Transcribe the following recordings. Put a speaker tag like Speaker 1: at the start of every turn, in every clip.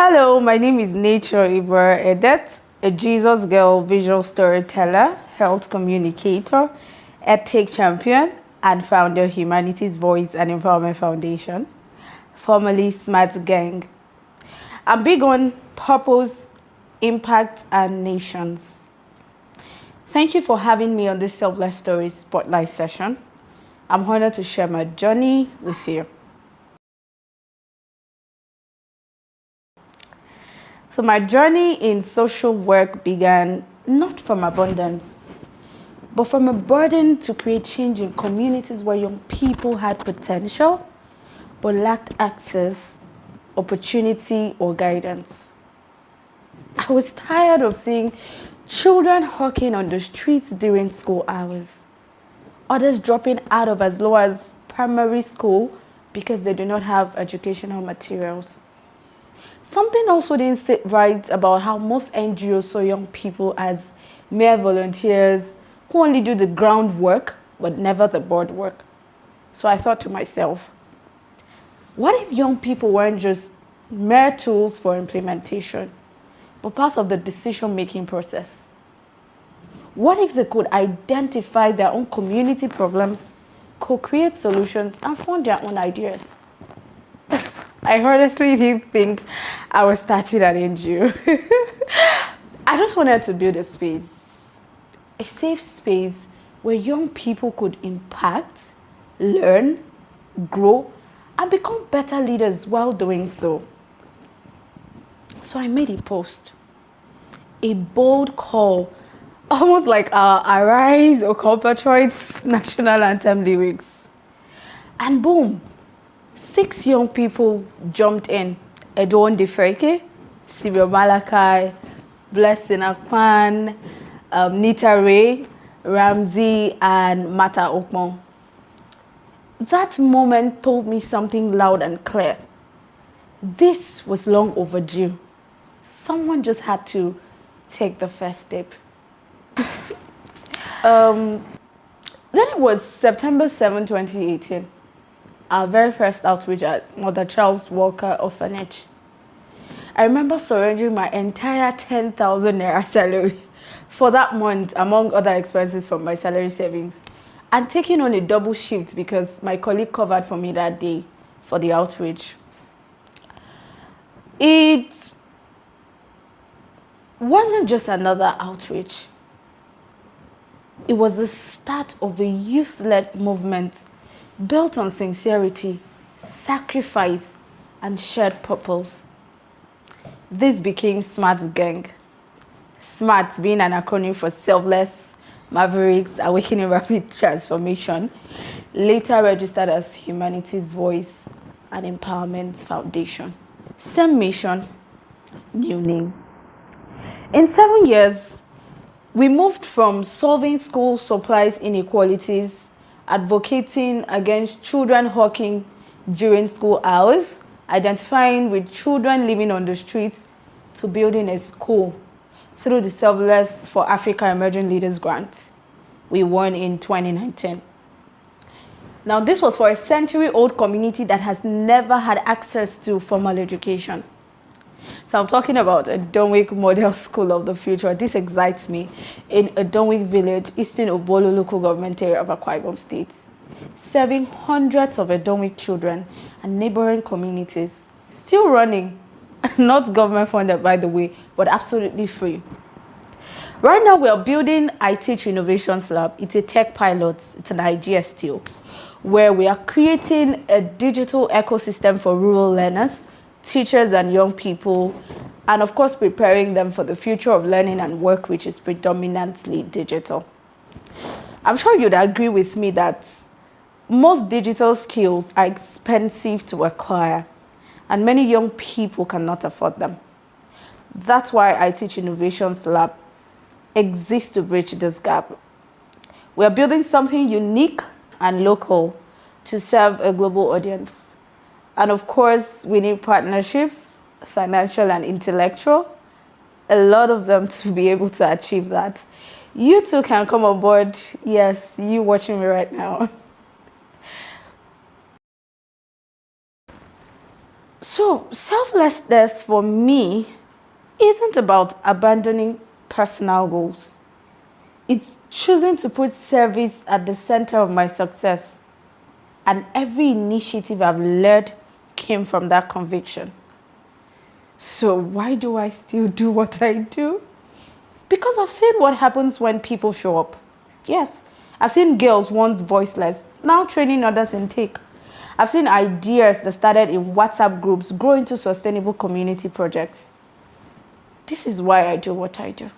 Speaker 1: Hello, my name is Nature-Iboro, a Jesus girl visual storyteller, health communicator, ethic champion, and founder of Humanity's Voice and Empowerment Foundation, formerly Smart Gang. I'm big on purpose, impact, and nations. Thank you for having me on this Selfless Stories Spotlight session. I'm honored to share my journey with you. So my journey in social work began not from abundance, but from a burden to create change in communities where young people had potential, but lacked access, opportunity, or guidance. I was tired of seeing children hawking on the streets during school hours, others dropping out of as low as primary school because they do not have educational materials. Something also didn't sit right about how most NGOs saw young people as mere volunteers who only do the groundwork but never the board work. So I thought to myself, what if young people weren't just mere tools for implementation, but part of the decision-making process? What if they could identify their own community problems, co-create solutions, and fund their own ideas? I honestly didn't think I was starting an NGO. I just wanted to build a space, a safe space where young people could impact, learn, grow, and become better leaders while doing so. So I made a post, a bold call, almost like our Arise or Compatriots national anthem lyrics. And boom, 6 young people jumped in. Edwon Defreke, Sibio Malachi, Blessing Akpan, Nita Ray, Ramsey, and Mata Okmon. That moment told me something loud and clear. This was long overdue. Someone just had to take the first step. Then it was September 7, 2018. Our very first outreach at Mother Charles Walker Orphanage. I remember surrendering my entire 10,000 naira salary for that month, among other expenses from my salary savings, and taking on a double shift because my colleague covered for me that day for the outreach. It wasn't just another outreach. It was the start of a youth-led movement built on sincerity, sacrifice, and shared purpose. This became Smart Gang. SMART being an acronym for Selfless, Mavericks, Awakening Rapid Transformation, later registered as Humanity's Voice and Empowerment Foundation. Same mission, new name. In 7 years, we moved from solving school supplies inequalities, advocating against children hawking during school hours, identifying with children living on the streets, to building a school through the Selfless for Africa Emerging Leaders Grant we won in 2019. Now, this was for a century-old community that has never had access to formal education. So I'm talking about a Donwick Model School of the Future. This excites me. In a Donwick village, Eastern Obolo local government area of Akwa Ibom State, serving hundreds of Donwick children and neighboring communities. Still running, not government funded by the way, but absolutely free. Right now we are building I Teach Innovations Lab. It's a tech pilot, it's an idea still, where we are creating a digital ecosystem for rural learners, teachers and young people, and of course preparing them for the future of learning and work, which is predominantly digital. I'm sure you'd agree with me that most digital skills are expensive to acquire, and many young people cannot afford them. That's why I Teach Innovations Lab exists to bridge this gap. We are building something unique and local to serve a global audience. And of course, we need partnerships, financial and intellectual, a lot of them to be able to achieve that. You too can come on board. Yes, you watching me right now. So, selflessness for me isn't about abandoning personal goals. It's choosing to put service at the center of my success. And every initiative I've led came from that conviction. So, why do I still do what I do? Because I've seen what happens when people show up. Yes, I've seen girls once voiceless, now training others in tech. I've seen ideas that started in WhatsApp groups grow into sustainable community projects. This is why I do what I do.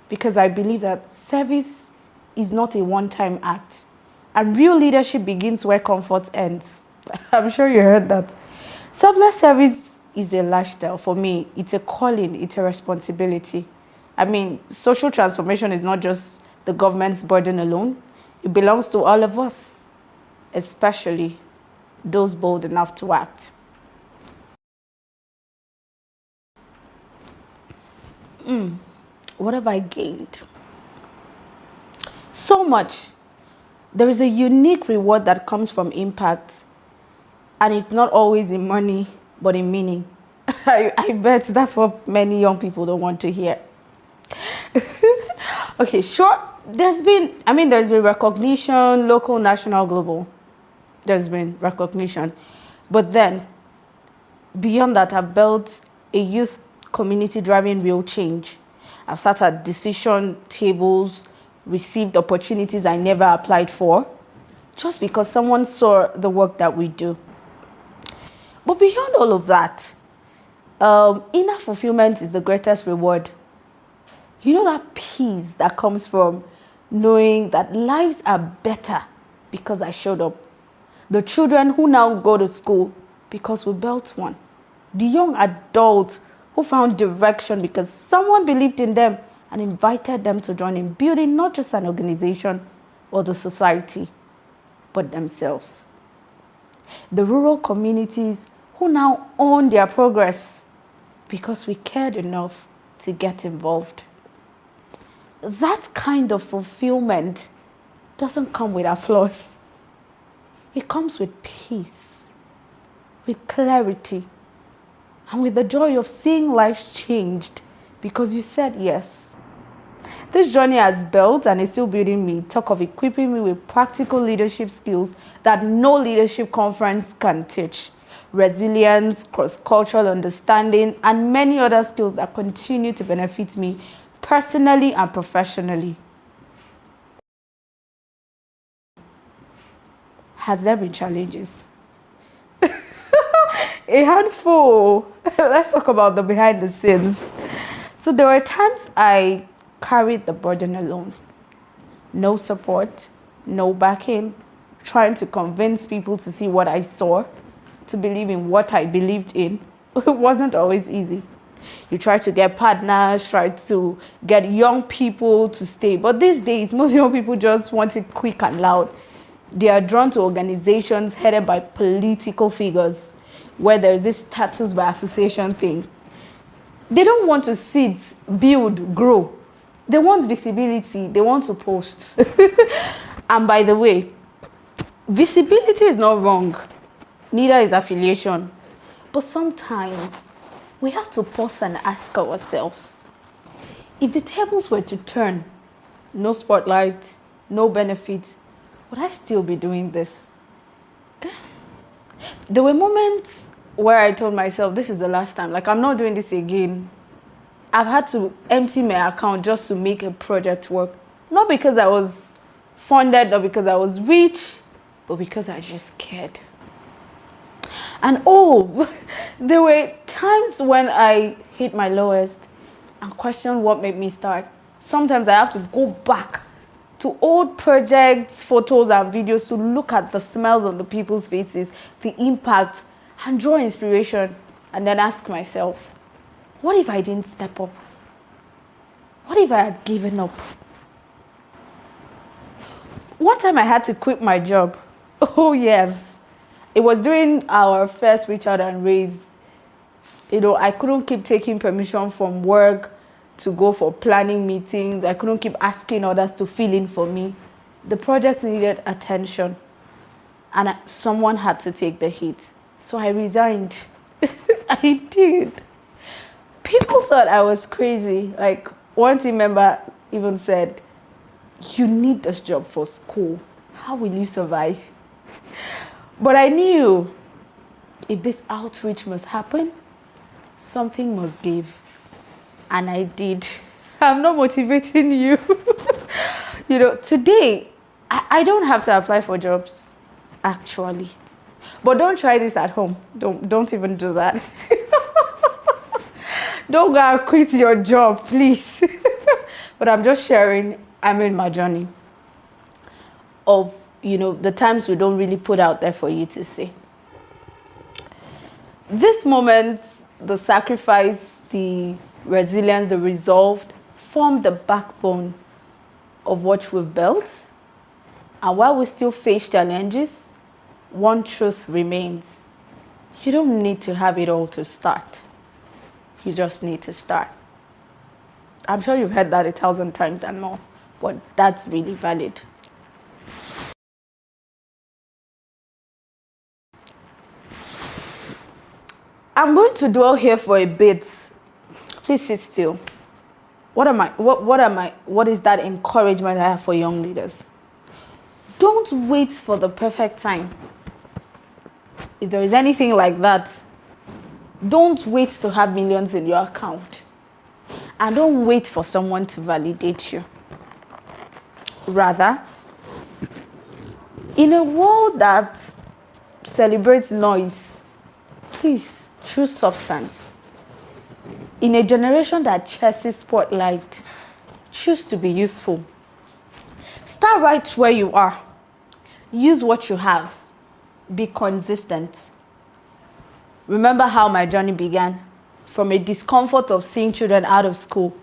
Speaker 1: Because I believe that service is not a one-time act. And real leadership begins where comfort ends. I'm sure you heard that. Selfless service is a lifestyle. For me, it's a calling, it's a responsibility. I mean, social transformation is not just the government's burden alone. It belongs to all of us, especially those bold enough to act. What have I gained? So much. There is a unique reward that comes from impact, and it's not always in money, but in meaning. I bet that's what many young people don't want to hear. Okay, sure. There's been recognition, local, national, global. There's been recognition. But then, beyond that, I've built a youth community driving real change. I've sat at decision tables, received opportunities I never applied for, just because someone saw the work that we do. But beyond all of that, inner fulfillment is the greatest reward. You know, that peace that comes from knowing that lives are better because I showed up. The children who now go to school because we built one. The young adults who found direction because someone believed in them and invited them to join in building not just an organization or the society, but themselves. The rural communities who now own their progress because we cared enough to get involved. That kind of fulfillment doesn't come with applause. It comes with peace, with clarity, and with the joy of seeing lives changed because you said yes. This journey has built and is still building me. Talk of equipping me with practical leadership skills that no leadership conference can teach. Resilience, cross-cultural understanding, and many other skills that continue to benefit me personally and professionally. Has there been challenges? A handful. Let's talk about the behind the scenes. So there were times I carried the burden alone. No support, no backing, trying to convince people to see what I saw, to believe in what I believed in. It wasn't always easy. You try to get partners, try to get young people to stay. But these days, most young people just want it quick and loud. They are drawn to organizations headed by political figures, where there is this status by association thing. They don't want to sit, build, grow. They want visibility. They want to post. And by the way, visibility is not wrong. Neither is affiliation. But sometimes we have to pause and ask ourselves, if the tables were to turn, no spotlight, no benefit, would I still be doing this? There were moments where I told myself, this is the last time. Like, I'm not doing this again. I've had to empty my account just to make a project work. Not because I was funded or because I was rich, but because I just cared. And there were times when I hit my lowest and questioned what made me start. Sometimes I have to go back to old projects, photos, and videos to look at the smiles on the people's faces, the impact, and draw inspiration, and then ask myself, what if I didn't step up? What if I had given up? One time I had to quit my job. Oh, yes. It was during our first reach out and raise. I couldn't keep taking permission from work to go for planning meetings. I couldn't keep asking others to fill in for me. The project needed attention, and someone had to take the hit. So I resigned. I did. People thought I was crazy. Like, one team member even said, "You need this job for school. How will you survive?" But I knew if this outreach must happen, something must give. And I did. I'm not motivating you. Today, I don't have to apply for jobs, actually. But don't try this at home. Don't even do that. Don't go and quit your job, please. But I'm just sharing, my journey of, the times we don't really put out there for you to see. This moment, the sacrifice, the resilience, the resolve, form the backbone of what we've built. And while we still face challenges, one truth remains. You don't need to have it all to start. You just need to start. I'm sure you've heard that 1,000 times and more, but that's really valid. I'm going to dwell here for a bit. Please sit still. What is that encouragement I have for young leaders? Don't wait for the perfect time. If there is anything like that, don't wait to have millions in your account. And don't wait for someone to validate you. Rather, in a world that celebrates noise, please choose substance. In a generation that chases spotlight, choose to be useful. Start right where you are. Use what you have. Be consistent. Remember how my journey began? From a discomfort of seeing children out of school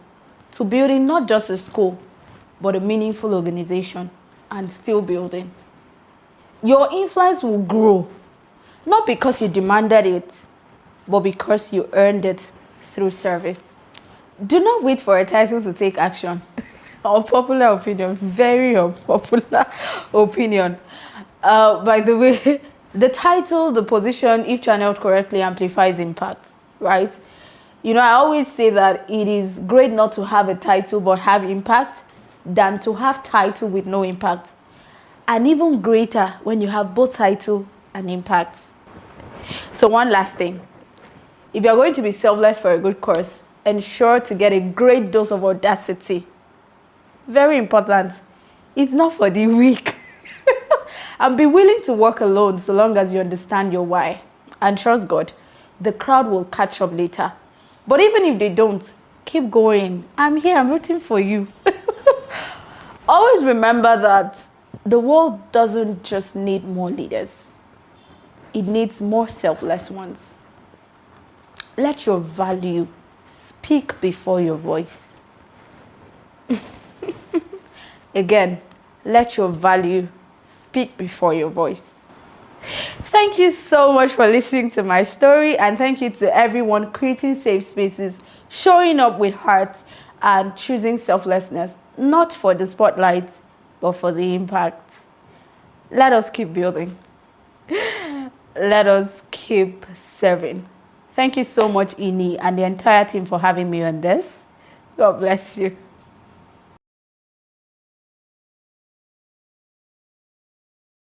Speaker 1: to building not just a school, but a meaningful organization, and still building. Your influence will grow, not because you demanded it, but because you earned it through service. Do not wait for a title to take action. Unpopular opinion, very unpopular opinion. By the way, the title, the position, if channeled correctly, amplifies impact, right? I always say that it is great not to have a title but have impact than to have title with no impact. And even greater when you have both title and impact. So one last thing. If you're going to be selfless for a good cause, ensure to get a great dose of audacity. Very important. It's not for the weak. And be willing to work alone so long as you understand your why. And trust God, the crowd will catch up later. But even if they don't, keep going. I'm here, I'm rooting for you. Always remember that the world doesn't just need more leaders. It needs more selfless ones. Let your value speak before your voice. Again, let your value speak before your voice. Thank you so much for listening to my story, and thank you to everyone creating safe spaces, showing up with heart, and choosing selflessness, not for the spotlight, but for the impact. Let us keep building. Let us keep serving. Thank you so much, Ini, and the entire team for having me on this. God bless you.